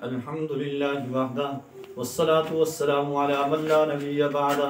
अल्हम्दुलिल्लाहि वहदा वस्सलातु वस्सलामु अला मन ला नबिय्य बअदा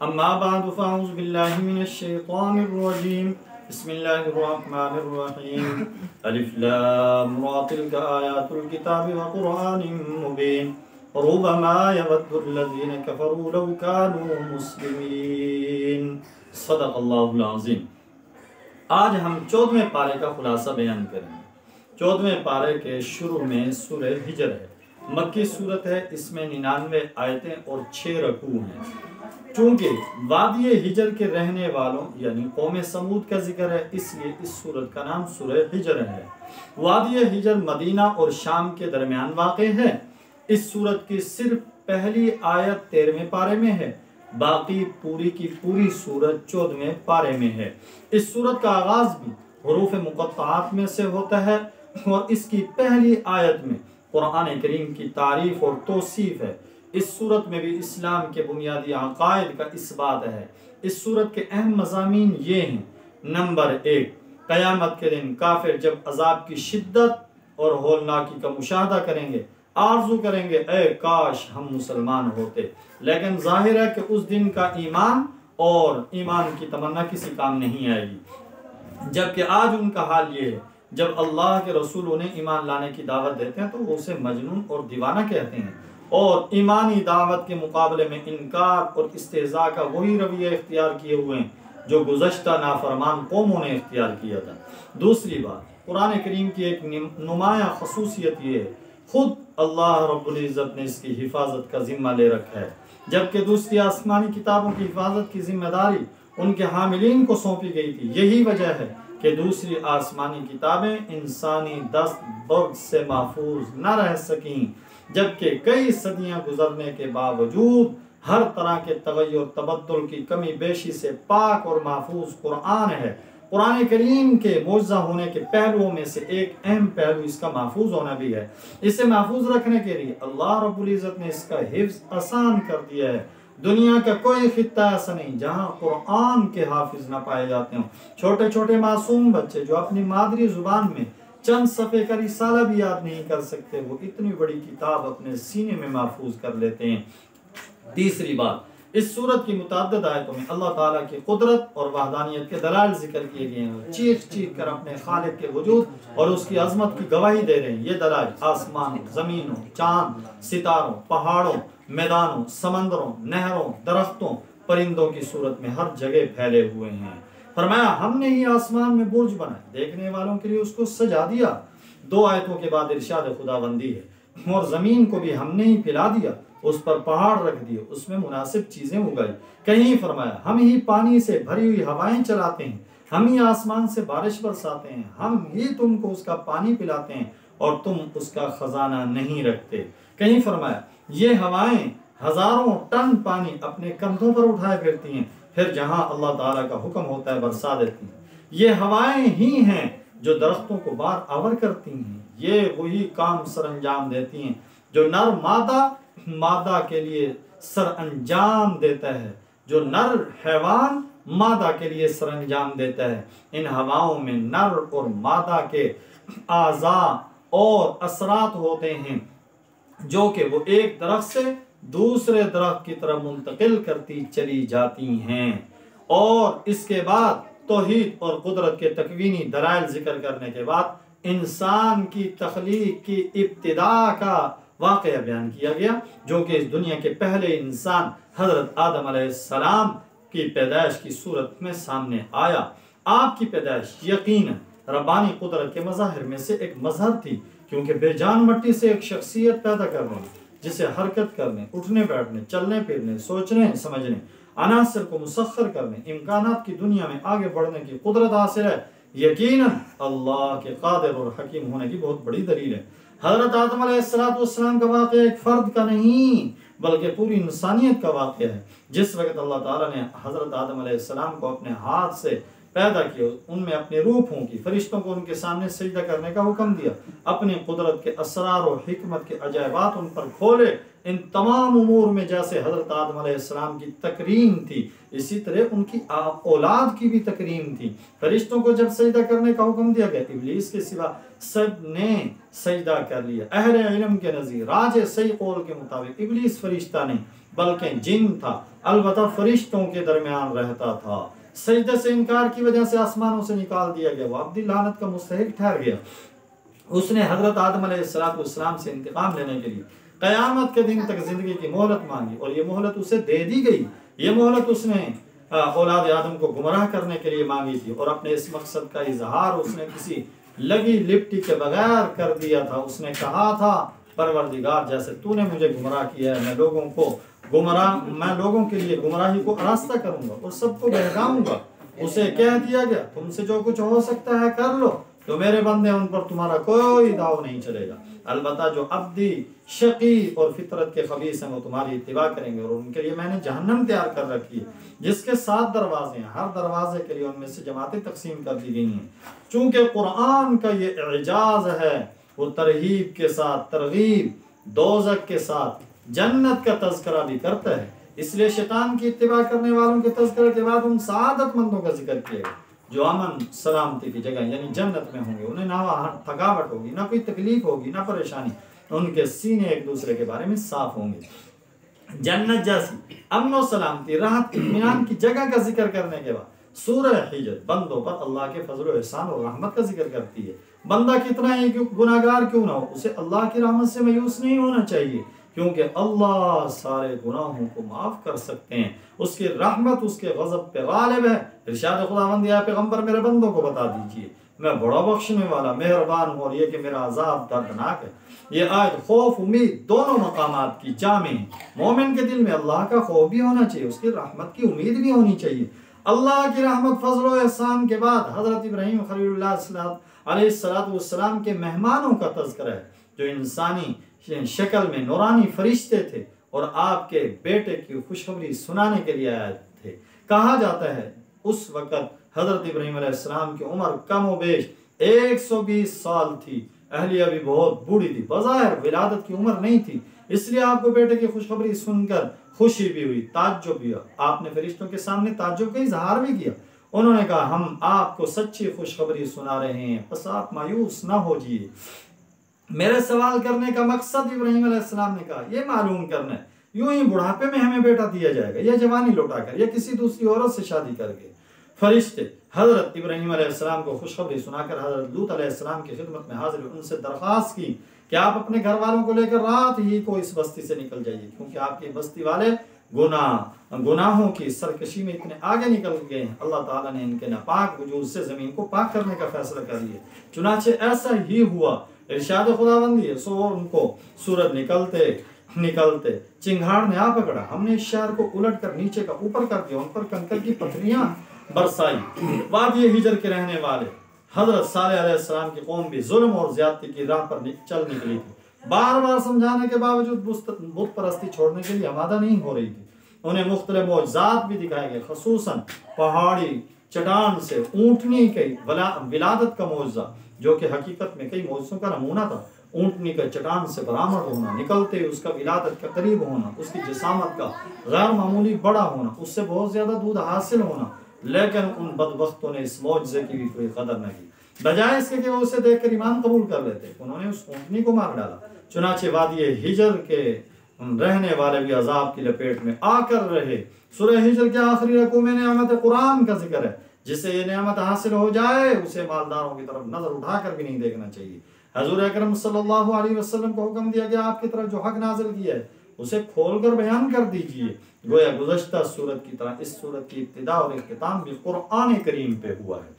अम्मा बअदु फ़अऊज़ु बिल्लाहि मिनश शैतानिर रजीम बिस्मिल्लाहिर रहमानिर रहीम अलिफ लाम रा तिल्का आयातुल किताबि व क़ुरआनिन मुबीन रुब्बमा यवद्दुल लज़ीना कफ़रू लौ कानू मुस्लिमीन सदक़ल्लाहुल अज़ीम। आज हम 14वें पारे का खुलासा बयान करेंगे। 14वें पारे के शुरू में सूरह हिजर है, मक्की सूरत है। इसमें 99 आयतें और 6 रकू हैं। चूंकि वादी हिजर के रहने वालों यानी कौम समूद का जिक्र है, इसलिए इस सूरत का नाम सूरह हिजर है। वादी हिजर मदीना और शाम के दरमियान वाक़े है। इस सूरत की सिर्फ पहली आयत 13वें पारे में है, बाकी पूरी की पूरी सूरत 14वें पारे में है। इस सूरत का आगाज भी हुरूफ मुक़त्तआत में से होता है और इसकी पहली आयत में कुरान करीम की तारीफ और तौसीफ है। इस सूरत में भी इस्लाम के बुनियादी अक़ायद का इस्बात है। इस सूरत के अहम मज़ामीन ये हैं। नंबर 1, क़यामत के दिन काफिर जब अजाब की शिद्दत और होलनाकी का मुशाहदा करेंगे, आरज़ू करेंगे ए काश हम मुसलमान होते। लेकिन जाहिर है कि उस दिन का ईमान और ईमान की तमन्ना किसी काम नहीं आएगी। जबकि आज उनका हाल ये है, जब अल्लाह के रसूल उन्हें ईमान लाने की दावत देते हैं तो वो उसे मजनून और दीवाना कहते हैं और ईमानी दावत के मुकाबले में इनकार और इस्तेज़ा का वही रवैया इख्तियार किए हुए हैं जो गुज़श्ता नाफरमान कौमों ने इख्तियार किया था। दूसरी बात, कुरान करीम की एक नुमाया खसूसियत ये है, खुद अल्लाह रब्बुल इज़्ज़त ने इसकी हिफाजत का जिम्मा ले रखा है, जबकि दूसरी आसमानी किताबों की हिफाजत की जिम्मेदारी उनके हामिलीन को सौंपी गई थी। यही वजह है कि दूसरी आसमानी किताबें इंसानी दस्त बर्द से महफूज न रह सकीं, जबकि कई सदियां गुजरने के बावजूद हर तरह के तगय्युर तबद्दुल की कमी बेशी से पाक और महफूज कुरान है। कुरान करीम के मौजज़ा होने के पहलुओं में से एक अहम पहलू इसका महफूज होना भी है। इसे महफूज रखने के लिए अल्लाह रब्बुल इज़्ज़त ने इसका हिफ्ज़ आसान कर दिया है। दुनिया का कोई खित्ता ऐसा नहीं जहाँ कुरान के हाफिज ना पाए जाते हों। छोटे छोटे मासूम बच्चे जो अपनी मादरी जुबान में चंद सफ़े का रिसाला भी याद नहीं कर सकते, वो इतनी बड़ी किताब अपने सीने में महफूज कर लेते हैं। तीसरी बात, इस सूरत की मुतअद्दिद आयतों में अल्लाह ताला की कुदरत और वहदानियत के दलाइल जिक्र किए गए हैं। चीख चीख कर अपने खालिक के वजूद और उसकी अजमत की गवाही दे रहे हैं। ये दलाइल आसमानों, ज़मीनों, चांद, सितारों, पहाड़ों, मैदानों, समंदरों, नहरों, दरख्तों, परिंदों की सूरत में हर जगह फैले हुए हैं। फरमाया हमने ही आसमान में बुर्ज बनाए, देखने वालों के लिए उसको सजा दिया। 2 आयतों के बाद इरशाद खुदाबंदी है, और ज़मीन को भी हमने ही फैला दिया, उस पर पहाड़ रख दिए, उसमें मुनासिब चीजें उगाई। कहीं फरमाया हम ही पानी से भरी हुई हवाएं चलाते हैं, हम ही आसमान से बारिश बरसाते हैं, हम ही तुमको उसका पानी पिलाते हैं और तुम उसका खजाना नहीं रखते। कहीं फरमाया ये हवाएं हजारों टन पानी अपने कंधों पर उठाए फिरती हैं, फिर जहां अल्लाह ताला का हुक्म होता है बरसा देती हैं। ये हवाएं ही हैं जो दरख्तों को बार आवर करती हैं। ये वही काम सर अंजाम देती हैं जो नर मादा के लिए सर अंजाम देता है, जो नर हैवान मादा के लिए सर अंजाम देता है। इन हवाओं में नर और मादा के आज़ा और असरात होते हैं जो कि वो एक दरख्त से दूसरे दरख्त की तरफ मुंतकिल करती चली जाती हैं। और इसके बाद तौहीद और कुदरत के तकवीनी दलाइल जिक्र करने के बाद इंसान की तख्लीक की इब्तिदा का वाक़या बयान किया गया, जो कि इस दुनिया के पहले इंसान हजरत आदम अलैहिस्सलाम की पैदाइश की सूरत में सामने आया। आपकी पैदाइश यकीनन रब्बानी कुदरत के मज़ाहिर में से एक मज़हर थी, क्योंकि बेजान मट्टी से एक शख्सियत पैदा करने, जिसे हरकत करने, उठने बैठने, चलने फिरने, सोचने समझने, अनासर को मुसख्खर करने, इम्कानात की दुनिया में आगे बढ़ने की कुदरत हासिल है, यकीनन अल्लाह के कादिर और हकीम होने की बहुत बड़ी दलील है। हज़रत आदम अलैहिस्सलाम का वाक़या एक फ़र्द का नहीं बल्कि पूरी इंसानियत का वाक़या है। जिस वक्त अल्लाह ताला ने हज़रत आदम अलैहिस्सलाम को अपने हाथ से पैदा किए, उनमें अपने रूपों की फरिश्तों को उनके सामने सजदा करने का हुक्म दिया, अपनी कुदरत के असरार और हिकमत के अजायबात उन पर खोले। इन तमाम उमूर में जैसे हजरत आदम अलैहिस्सलाम की तकरीम थी, इसी तरह उनकी औलाद की भी तकरीम थी। फरिश्तों को जब सजदा करने का हुक्म दिया गया, इब्लीस के सिवा सब ने सजदा कर लिया। अहले इल्म के नज़ीर राजे सही कौल के मुताबिक इब्लीस फरिश्ता नहीं बल्कि जिन था, अलबत्ता फरिश्तों के दरमियान रहता था। सजदे से इनकार की वजह से आसमानों से निकाल दिया गया, वो अब्दी लानत का मुस्तहिक ठहर गया। उसने हजरत आदम अलैहिस्सलाम से इंतकाम लेने के लिए क़यामत के दिन तक जिंदगी की मोहलत मांगी और ये मोहलत उसे दे दी गई। ये मोहलत उसने औलाद आदम को गुमराह करने के लिए मांगी थी और अपने इस मकसद का इजहार उसने किसी लगी लिपटी के बगैर कर दिया था। उसने कहा था, परवरदिगार जैसे तूने मुझे गुमराह किया है, मैं लोगों के लिए गुमराही को रास्ता करूंगा और सबको बहकाऊंगा। उसे कह दिया गया, तुमसे जो कुछ हो सकता है कर लो, तो मेरे बंदे उन पर तुम्हारा कोई दाव नहीं चलेगा। अलबत्ता जो अब्दी शकी और फितरत के खबीस हैं वो तुम्हारी इत्तिबा करेंगे और उनके लिए मैंने जहन्नम तैयार कर रखी है जिसके 7 दरवाजे हैं। हर दरवाजे के लिए उनमें से जमातें तकसीम कर दी गई हैं। चूंकि कुरान का ये एजाज है, वो तरहीब के साथ तरगीब, दोज़ख के साथ जन्नत का तज़किरा भी करता है, इसलिए शैतान की इत्तिबा करने वालों के तज़किरे के बाद उन सादतमंदों का जिक्र किया जो अमन सलामती की जगह यानी जन्नत में होंगे। उन्हें ना थकावट होगी, ना कोई तकलीफ होगी, ना परेशानी। उनके सीने एक दूसरे के बारे में साफ होंगे। जन्नत जैसी अमन और सलामती, राहत, इत्मीनान की जगह का जिक्र करने के बाद सूरह हिजर बंदों पर अल्लाह के फजल और एहसान और रहमत का जिक्र करती है। बंदा कितना ही गुनाहगार क्यों ना हो, उसे अल्लाह की रहमत से मायूस नहीं होना चाहिए, क्योंकि अल्लाह सारे गुनाहों को माफ कर सकते हैं। उसकी रहमत उसके गज़ब पे गालिब है। इरशाद खुदावंद या पैगंबर मेरे बंदों को बता दीजिए मैं बड़ा बख्शने वाला मेहरबान हूँ और ये कि मेरा अजाब दर्दनाक है। ये आयत खौफ उम्मीद दोनों मकामात की जामे है। मोमिन के दिल में अल्लाह का खौफ भी होना चाहिए, उसकी रहमत की उम्मीद भी होनी चाहिए। अल्लाह की रहमत फजल और एहसान के बाद हजरत इब्राहीम खलीलुल्लाह अलैहिस्सलाम के मेहमानों का तज़किरा है जो इंसानी शक्ल में नूरानी फरिश्ते थे और आपके बेटे की खुशखबरी सुनाने के लिए आए थे। कहा जाता है उस वक़्त हजरत इब्राहीम अलैहिस्सलाम की उम्र कम व बेश 120 साल थी। अहलिया भी बहुत बूढ़ी थी, बज़ाहिर विलादत की उम्र नहीं थी, इसलिए आपको बेटे की खुशखबरी सुनकर खुशी भी हुई, ताज्जुब भी हुआ। आपने फरिश्तों के सामने ताज्जुब का इजहार भी किया। उन्होंने कहा हम आपको सच्ची खुशखबरी सुना रहे हैं, बस आप मायूस ना हो जाइए। मेरे सवाल करने का मकसद इब्राहीम अलैहिस्सलाम ने कहा ये मालूम करना है, यूं ही बुढ़ापे में हमें बेटा दिया जाएगा या जवानी लौटाकर या किसी दूसरी औरत से शादी करके। फरिश्ते हजरत इब्राहीम अलैहिस्सलाम को खुशखबरी सुनाकर हजरत लूत अलैहिस्सलाम की खिदमत में हाजिर हुए। उनसे दरख्वास्त की कि आप अपने घर वालों को लेकर रात ही को इस बस्ती से निकल जाइए, क्योंकि आपकी बस्ती वाले गुनाहों की सरकशी में इतने आगे निकल गए हैं। अल्लाह ताला ने इनके नापाक वजूद से जमीन को पाक करने का फैसला कर लिया। चुनाचे ऐसा ही हुआ। इरशाद खुदाबंदी है, सो उनको सूरज निकलते चिंगार ने आ पकड़ा। हमने इस शहर को उलट कर नीचे का ऊपर कर दिया, उन पर कंकर की पत्थरियां बरसाई। वादी हिजर के रहने वाले हजरत सालेह अलैहिस्सलाम की कौम भी जुल्म और ज्यादती की राह पर चल निकली थी। बार बार समझाने के बावजूद बुत परस्ती छोड़ने के लिए आमादा नहीं हो रही थी। उन्हें मुख्तलिफ मौजज़ात भी दिखाए गए, खसूसन पहाड़ी चट्टान से ऊँटनी की विलादत का मौजज़ा जो कि हकीकत में कई मौजज़ों का नमूना था। ऊँटनी का चट्टान से बरामद होना, निकलते हुए उसका विलादत का करीब होना, उसकी जिसामत का गैर मामूली बड़ा होना, उससे बहुत ज्यादा दूध हासिल होना। लेकिन उन बदबख्तों ने इस मौजज़े की भी कोई कदर न की। बजाय इसके कि वो उसे देखकर ईमान कबूल कर लेते, उन्होंने उस ऊँटनी को मार डाला। चुनाचे वादी हिजर के रहने वाले भी अजाब की लपेट में आकर रहे। सूरह हिजर के आखिरी रकू में नेमत कुरान का जिक्र है। जिसे ये नेमत हासिल हो जाए उसे मालदारों की तरफ नजर उठाकर भी नहीं देखना चाहिए। हजूर अकरम सल्लल्लाहु अलैहि वसल्लम को हुक्म दिया गया आपकी तरफ जो हक नाजिल किया है उसे खोलकर बयान कर दीजिए। गोया गुज़श्ता सूरत की तरह इस सूरत की इब्तिदा और इख्तिताम भी कुरान करीम पे हुआ है।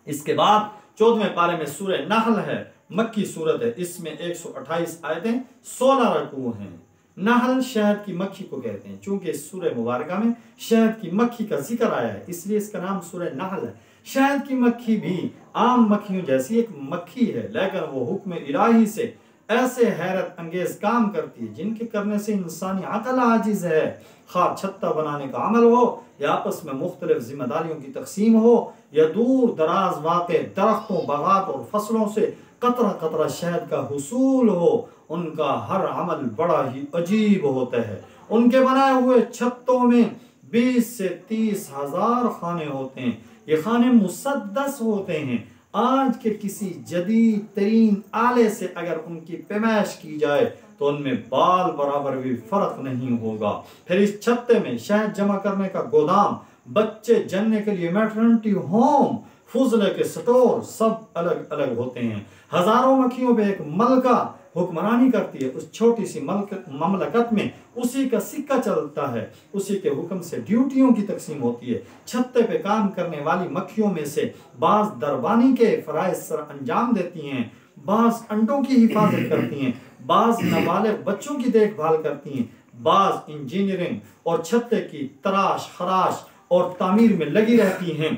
इसके बाद 14वें पारे में सूरह नहल है, मक्की सूरत है। इसमें 128 आयतें 16 रकू हैं। नहल शहद की मक्खी को कहते हैं। चूंकि इस सूरह मुबारका में शहद की मक्खी का जिक्र आया है इसलिए इसका नाम सूरह नहल है। शहद की मक्खी भी आम मक्खियों जैसी एक मक्खी है, लेकिन वो हुक्म इलाही से ऐसे हैरत अंगेज काम करती है जिनके करने से इंसानी अकल आजिज है। खा छत्ता बनाने का अमल हो या आपस में मुख्तलिफ जिम्मेदारियों की तकसीम हो या दूर दराज वाक़े दरख्तों बागात और फसलों से कतरा कतरा शहद का हुसूल हो, उनका हर अमल बड़ा ही अजीब होता है। उनके बनाए हुए छत्तों में 20 से 30 हजार खाने होते हैं। ये खाने मुसद्दस होते हैं। आज के किसी जदीद तरीन आले से अगर उनकी पैमाइश की जाए तो उनमें बाल बराबर भी फर्क नहीं होगा। फिर इस छत्ते में शहद जमा करने का गोदाम, बच्चे जनने के लिए मैटरनिटी होम, फुजले के स्टोर सब अलग अलग होते हैं। हजारों मक्खियों पे एक मलका हुक्मरानी करती है। उस छोटी सी ममलकत में उसी का सिक्का चलता है, उसी के हुक्म से ड्यूटियों की तकसीम होती है। छत्ते पे काम करने वाली मक्खियों में से बाज दरबानी के फराइज सर अंजाम देती हैं, बाज अंडों की हिफाजत करती हैं, बाज नाबालिग बच्चों की देखभाल करती हैं, बाज इंजीनियरिंग और छत्ते की तराश खराश और तामीर में लगी रहती हैं।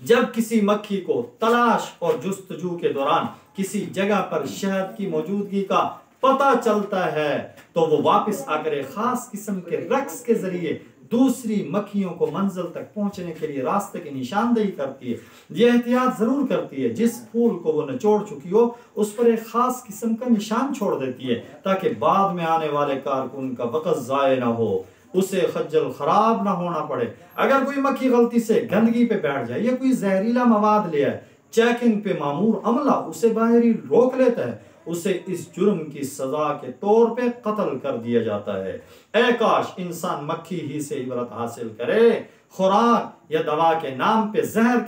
जब किसी मक्खी को तलाश और जुस्तजू के दौरान किसी जगह पर शहद की मौजूदगी का पता चलता है तो वो वापस आकर एक खास किस्म के रक्स के जरिए दूसरी मक्खियों को मंजिल तक पहुंचने के लिए रास्ते की निशानदेही करती है। यह एहतियात जरूर करती है, जिस फूल को वो निचोड़ चुकी हो उस पर एक खास किस्म का निशान छोड़ देती है ताकि बाद में आने वाले कारकुन का वक्त जाये ना हो, उसे खज्जल खराब ना होना पड़े। अगर कोई मक्खी गलती से गंदगी पे बैठ जाए या कोई जहरीला मवाद ले आए, चेकिंग पे मामूर अमला उसे बाहर ही रोक लेता है, उसे इस जुर्म की सजा के तौर पे कत्ल कर दिया जाता है। ऐ काश इंसान मक्खी ही से इबरत हासिल करे, खुराक या दवा के नाम पे जहर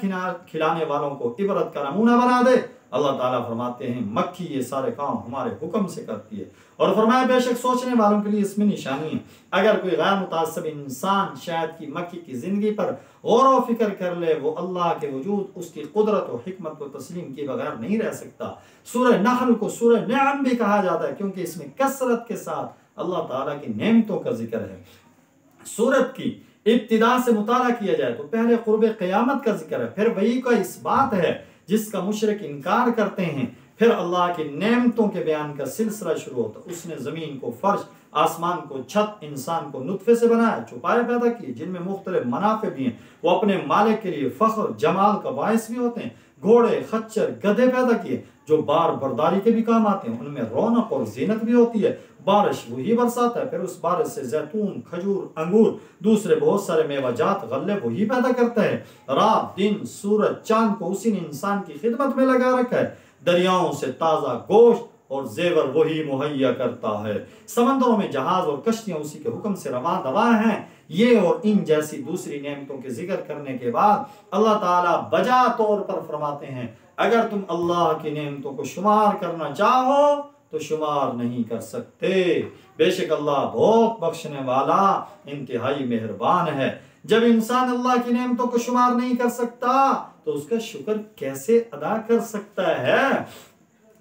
खिलाने वालों को इबरत का नमूना बना दे। अल्लाह ताला फरमाते हैं मक्खी ये सारे काम हमारे हुक्म से करती है, और फरमाया बेशक सोचने वालों के लिए इसमें निशानी है। अगर कोई गैर मुतासिब इंसान शायद की मक्खी की जिंदगी पर गौर व फिक्र कर ले, वो अल्लाह के वजूद, उसकी कुदरत और हिकमत को तस्लीम किए बगैर नहीं रह सकता। सूरह नहल को सूरह निअम भी कहा जाता है क्योंकि इसमें कसरत के साथ अल्लाह ताला की नेमतों का जिक्र है। सूरत की इब्तिदा से मुताला किया जाए तो पहले कुर्ब क़यामत का जिक्र है, फिर वही का इस्बात है जिसका मुशरिक इनकार करते हैं, फिर अल्लाह की नेमतों के बयान का सिलसिला शुरू होता। उसने जमीन को फर्श, आसमान को छत, इंसान को नुत्फे से बनाया, चौपाए पैदा किए जिनमें मुख्तलिफ मनाफे भी हैं, वो अपने मालिक के लिए फख्र जमाल का बायस भी होते हैं। घोड़े खच्चर गधे पैदा किए जो बार बर्दारी के भी काम आते हैं, उनमें रौनक और जीनत भी होती है। बारिश वही बरसाता है, फिर उस बारिश से जैतून, खजूर, अंगूर, दूसरे बहुत सारे मेवाजात, गल्ले वही पैदा करता है। रात दिन सूरज चांद को उसी ने इंसान की खिदमत में लगा रखा है। दरियाओं से ताजा गोश्त और जेवर वही मुहैया करता है। समंदरों में जहाज और कश्तियां उसी के हुक्म से रवा दवा हैं। ये और इन जैसी दूसरी नेमतों के जिक्र करने के बाद अल्लाह ताला बजा तौर पर फरमाते हैं अगर तुम अल्लाह की नेमतों को शुमार करना चाहो तो शुमार नहीं कर सकते। बेशक अल्लाह बहुत बख्शने वाला इंतहाई मेहरबान है। जब इंसान अल्लाह की नेमतों को शुमार नहीं कर सकता तो उसका शुक्र कैसे अदा कर सकता है।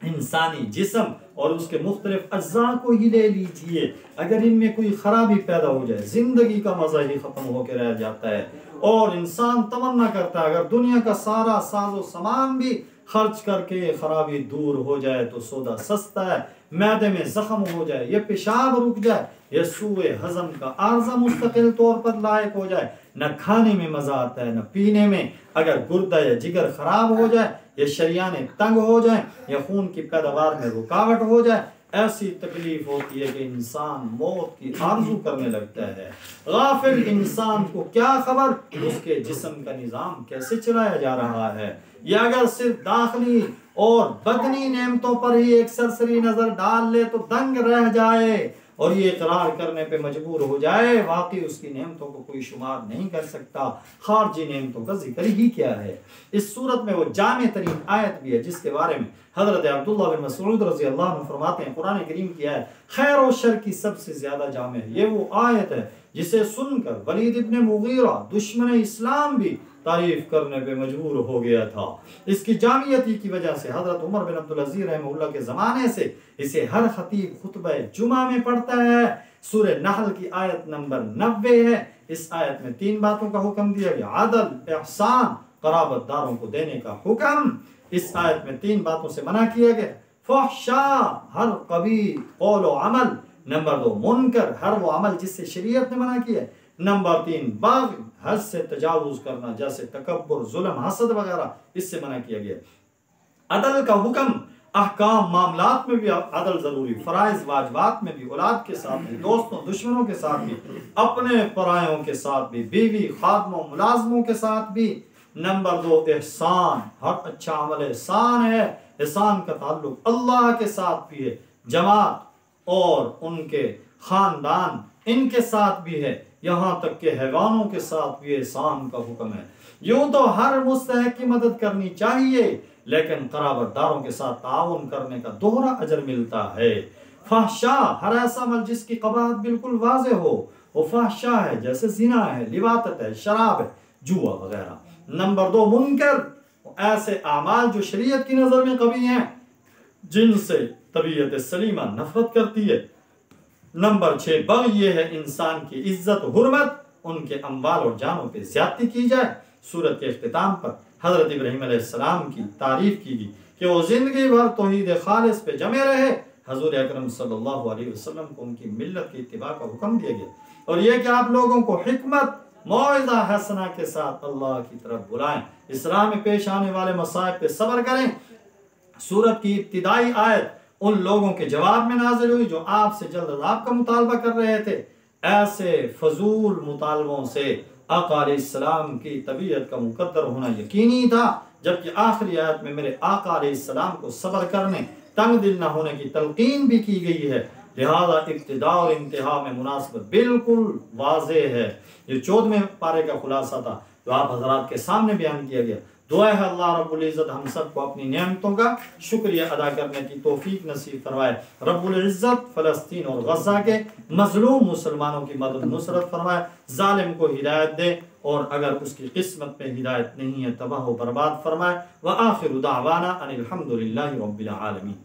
इंसानी जिस्म और उसके मुख्तलिफ अज्जा को ही ले लीजिए, अगर इनमें कोई खराबी पैदा हो जाए जिंदगी का मजा ही खत्म होकर रह जाता है। और इंसान तमन्ना करता है अगर दुनिया का सारा साजो सामान भी खर्च करके खराबी दूर हो जाए तो सौदा सस्ता है। मैदे में जख्म हो जाए, ये पेशाब रुक जाए, ये सूए हजम का आर्जा मुस्तकिल तौर पर लायक हो जाए, न खाने में मजा आता है न पीने में। अगर गुर्दा या जिगर खराब हो जाए, ये शरियाने तंग हो जाए या खून की पैदावार में रुकावट हो जाए, ऐसी तकलीफ होती है कि इंसान मौत की आरज़ू करने लगता है। गाफिल इंसान को क्या खबर उसके जिस्म का निज़ाम कैसे चलाया जा रहा है। या अगर सिर्फ दाखिली और बदनी नेमतों पर ही एक सरसरी नजर डाल ले तो दंग रह जाए और ये इकरार करने पे मजबूर हो जाए वाकई उसकी नेमतों को कोई शुमार नहीं कर सकता। खारजी नेमतों का जिक्र ही क्या है। इस सूरत में वो जामे तरीन आयत भी है जिसके बारे में हजरत अब्दुल्लाह बिन मसऊद रज़ी अल्लाह अन्हु फरमाते हैं कुरान करीम की आयत खैर और शर की सबसे ज्यादा जामे है। ये वो आयत है जिसे सुनकर वलीद इब्न मुगीरा दुश्मन इस्लाम भी तारीफ करने पे मजबूर हो गया था। इसकी जामियती की वजह से हजरत उमर बिन अब्दुल अजीज रहमतुल्लाह के जमाने से इसे हर खतीब खुतबा जुमा में पढ़ता है। सूरह नहल की आयत नंबर 90 है। इस आयत में 3 बातों का हुक्म दिया गया, अदल, इहसान, कराबतदारों को देने का हुक्म। इस आयत में 3 बातों से मना किया गया, फहशा हर कभी कौल व अमल। नंबर 2 मुनकर हर वो अमल जिससे शरीयत ने मना किया है। नंबर 3 बाग हद से तजावुज करना जैसे तकब्बुर, जुल्म, हसद वगैरह, इससे मना किया गया। अदल का हुक्म अहकाम मामलात में भी अदल जरूरी, फराइज वाजिबात में भी, औलाद के साथ भी, दोस्तों दुश्मनों के साथ भी, अपने परायों के साथ भी, बीवी खादमों मुलाजमों के साथ भी। नंबर 2 एहसान हर अच्छा अमल एहसान है। एहसान का ताल्लुक अल्लाह के साथ भी है, जमात और उनके खानदान इनके साथ भी है, यहाँ तक के हैवानों के साथ भी एहसान का हुक्म है। यूं तो हर मुस्तहक की मदद करनी चाहिए, लेकिन कराबतदारों के साथ ताउन करने का दोहरा अजर मिलता है। फहशा हर ऐसा अमल जिसकी कबाहत बिल्कुल वाज़े हो, वो फहशा है, जैसे जिना है, लिवातत है, शराब है, जुआ वगैरह। नंबर 2 मुनकर ऐसे आमाल जो शरीयत की नजर में कभी हैं, जिनसे तबीयत सलीमा नफरत करती है। नंबर 6 बग़ी ये है इंसान की इज्जत हुर्मत, उनके अम्वाल और जानों पे ज्यादती की जाए। सूरत के इख्तिताम पर हजरत इब्राहीम अलैहिस्सलाम की तारीफ की गई कि वो जिंदगी भर तौहीद खालिस पे जमे रहे। हजूर अकरम सल्लल्लाहु अलैहि वसल्लम को उनकी मिल्लत की इत्तिबा का हुक्म दिया गया, और यह कि आप लोगों को हिकमत मौइज़ा हसना के साथ अल्लाह की तरफ बुलाएं, इस्लाम में पेश आने वाले मसाइब पे सब्र करें। सूरत की इब्तिदाई आयत उन लोगों के जवाब में नाजिल हुई जो आपसे जल्द अज़ाब का मुतालबा कर रहे थे। ऐसे फजूल मुतालबों से आका अलैहिस्सलाम की तबीयत का मुकद्दर होना यकीनी था, जबकि आखिरी आयत में मेरे आका अलैहिस्सलाम को सब्र करने, तंग दिल न होने की तलकीन भी की गई है। लिहाजा इब्तिदा और इंतहा में मुनासबत बिल्कुल वाज़ेह है। ये 14वें पारे का खुलासा था जो आप हजरात के सामने बयान किया गया। दुआ है अल्लाह रब्बुल इज़्ज़त हम सबको अपनी नेमतों का शुक्रिया अदा करने की तौफीक नसीब फरमाए। रब्बुल इज़्ज़त फ़लस्तीन और गज़ा के मज़लूम मुसलमानों की मदद नुसरत फरमाए, जालिम को हिदायत दे, और अगर उसकी किस्मत में हिदायत नहीं है तबाह व बर्बाद फरमाए। व आखिरु दावाना अनिल हम्दुलिल्लाहि रब्बिल आलमीन।